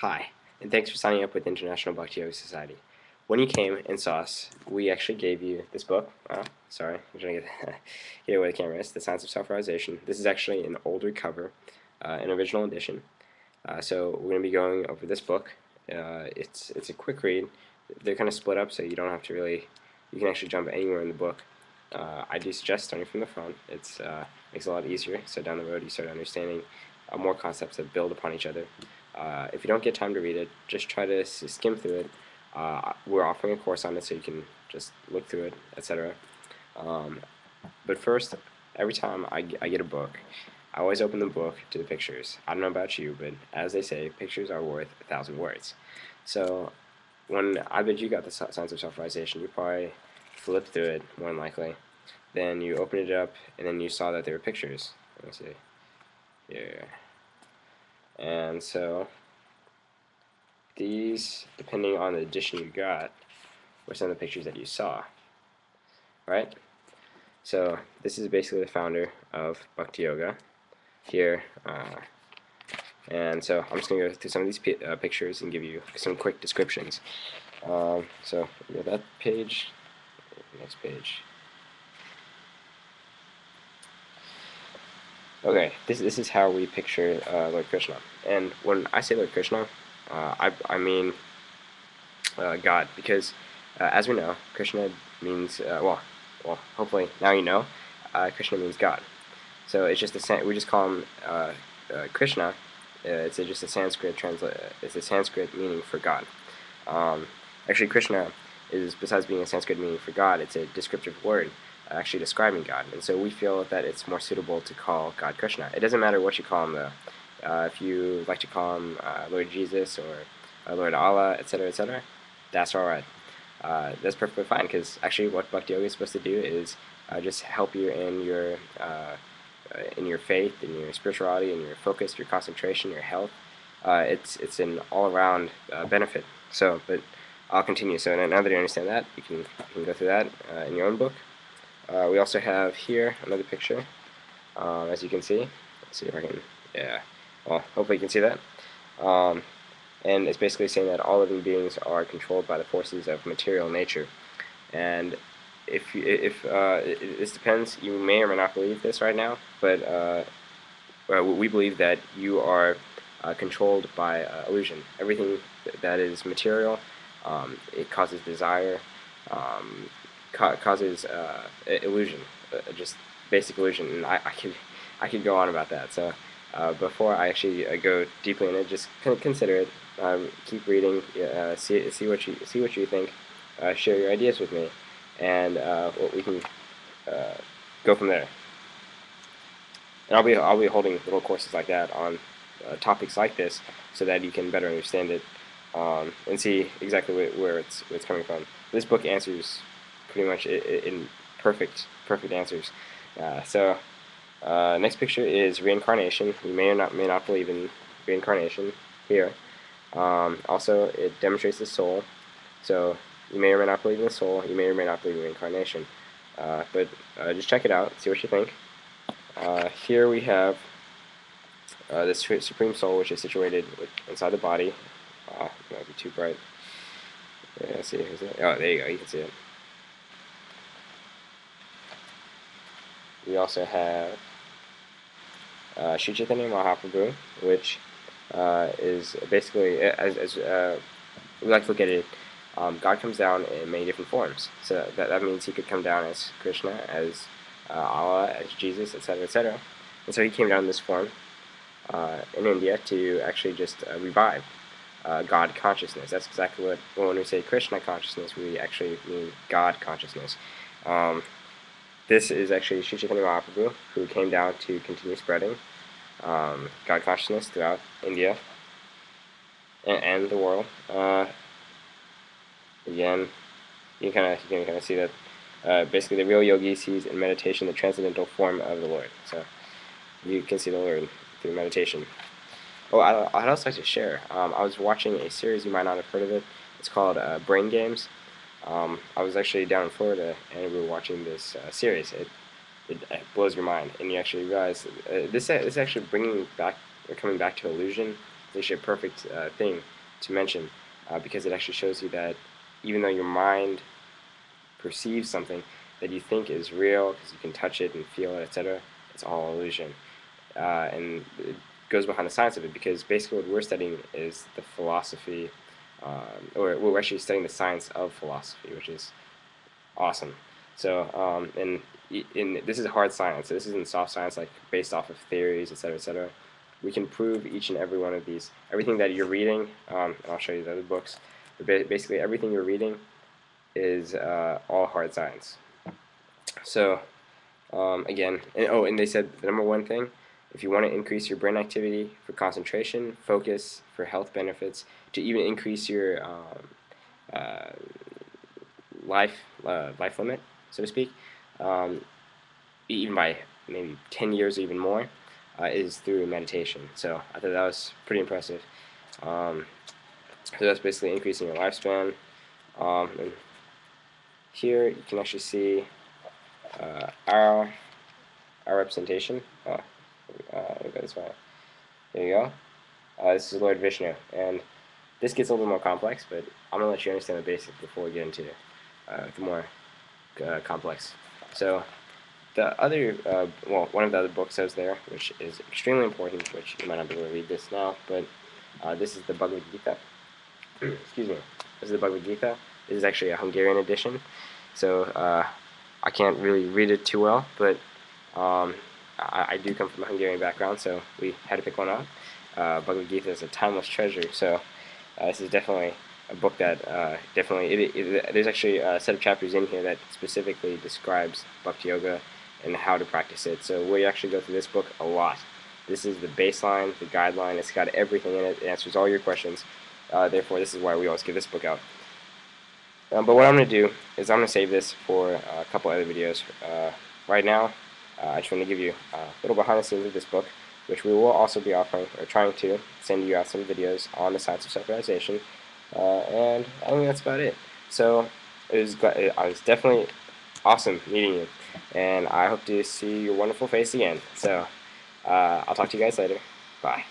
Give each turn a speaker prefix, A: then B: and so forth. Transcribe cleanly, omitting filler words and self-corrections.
A: Hi, and thanks for signing up with International Bhakti Yoga Society. When you came and saw us, we actually gave you this book. Sorry, I'm trying to get away the camera. It's The Science of Self-Realization. This is actually an older cover, an original edition. So we're going to be going over this book. It's a quick read. They're kind of split up, so you don't have to really. You can actually jump anywhere in the book. I do suggest starting from the front. It's makes it a lot easier. So down the road, you start understanding more concepts that build upon each other. If you don't get time to read it, just try to skim through it. We're offering a course on it, so you can just look through it, etc. But first, every time I get a book, I always open the book to the pictures. I don't know about you, but as they say, pictures are worth 1,000 words. So when I bet you got the Science of Self-Realization, you probably flipped through it more than likely. Then you opened it up, and then you saw that there were pictures. Let me see. Yeah. And so these, depending on the edition you got, were some of the pictures that you saw, right? So this is basically the founder of Bhakti Yoga here, and so I'm just going to go through some of these pictures and give you some quick descriptions. So we got that page, next page. Okay, this is how we picture Lord Krishna, and when I say Lord Krishna, I mean God, because as we know, Krishna means hopefully now you know, Krishna means God. So it's just we just call him Krishna. It's just a Sanskrit It's a Sanskrit meaning for God. Actually, Krishna is, besides being a Sanskrit meaning for God, it's a descriptive word actually describing God, and so we feel that it's more suitable to call God Krishna. It doesn't matter what you call him, though. If you like to call him Lord Jesus or Lord Allah, etc., etc., that's all right. That's perfectly fine, because actually what Bhakti Yoga is supposed to do is just help you in your faith, in your spirituality, in your focus, your concentration, your health. It's an all-around benefit. So, but I'll continue. So now that you understand that, you can go through that in your own book. We also have here another picture, as you can see. Let's see if I can, yeah, well, hopefully you can see that. And it's basically saying that all living beings are controlled by the forces of material nature. And if this depends, you may or may not believe this right now, but we believe that you are controlled by illusion. Everything that is material, it causes desire, causes illusion, just basic illusion. And I could go on about that. So before I actually go deeply in it, just consider it. Keep reading. See what you think. Share your ideas with me, and we can go from there. And I'll be holding little courses like that on topics like this, so that you can better understand it and see exactly where it's coming from. This book answers pretty much in perfect answers. Next picture is reincarnation. You may or may not believe in reincarnation here. Also, it demonstrates the soul. So you may or may not believe in the soul. You may or may not believe in reincarnation. But just check it out. See what you think. Here we have the Supreme Soul, which is situated inside the body. It might be too bright. Yeah, see, is it? Oh, there you go. You can see it. We also have Sri Chaitanya Mahaprabhu, which is basically, as we like to look at it, God comes down in many different forms. So that means he could come down as Krishna, as Allah, as Jesus, etc., etc. And so he came down in this form in India to actually just revive God consciousness. That's exactly what, when we say Krishna consciousness, we actually mean God consciousness. This is actually Sri Chaitanya Mahaprabhu, who came down to continue spreading God consciousness throughout India and the world. Again, you can kind of see that basically the real yogi sees in meditation the transcendental form of the Lord. So you can see the Lord through meditation. Oh, I'd also like to share. I was watching a series, you might not have heard of it. It's called Brain Games. I was actually down in Florida, and we were watching this series. It blows your mind, and you actually realize this is actually bringing back, or coming back to illusion, actually a perfect thing to mention because it actually shows you that even though your mind perceives something that you think is real because you can touch it and feel it, etc., it's all illusion. And it goes behind the science of it, because basically what we're studying is the philosophy, or we're actually studying the science of philosophy, which is awesome. So, and this is hard science. So this isn't soft science, like based off of theories, etc., etc. We can prove each and every one of these. Everything that you're reading, and I'll show you the other books, but basically everything you're reading is all hard science. So, again, and they said the number one thing, if you want to increase your brain activity for concentration, focus, for health benefits, to even increase your uh, life limit, so to speak, um, even by maybe 10 years or even more, is through meditation. So I thought that was pretty impressive. So that's basically increasing your lifespan. And here you can actually see our representation. Let me go this way. There you go. This is Lord Vishnu, and this gets a little more complex, but I'm gonna let you understand the basics before we get into the more complex. So the other, well, one of the other books I was there, which is extremely important, which you might not be able to read this now, but this is the Bhagavad Gita. Excuse me. This is the Bhagavad Gita. This is actually a Hungarian edition, so I can't really read it too well, but I do come from a Hungarian background, so we had to pick one up. Bhagavad Gita is a timeless treasure, so this is definitely a book that there's actually a set of chapters in here that specifically describes Bhakti Yoga and how to practice it. So we actually go through this book a lot. This is the baseline, the guideline. It's got everything in it. It answers all your questions. Therefore, this is why we always give this book out. But what I'm going to do is I'm going to save this for a couple other videos. Right now, I just want to give you a little behind the scenes of this book, which we will also be offering, or trying to send you out some videos on the science of self-realization. And I think that's about it. So it was definitely awesome meeting you, and I hope to see your wonderful face again. So I'll talk to you guys later. Bye.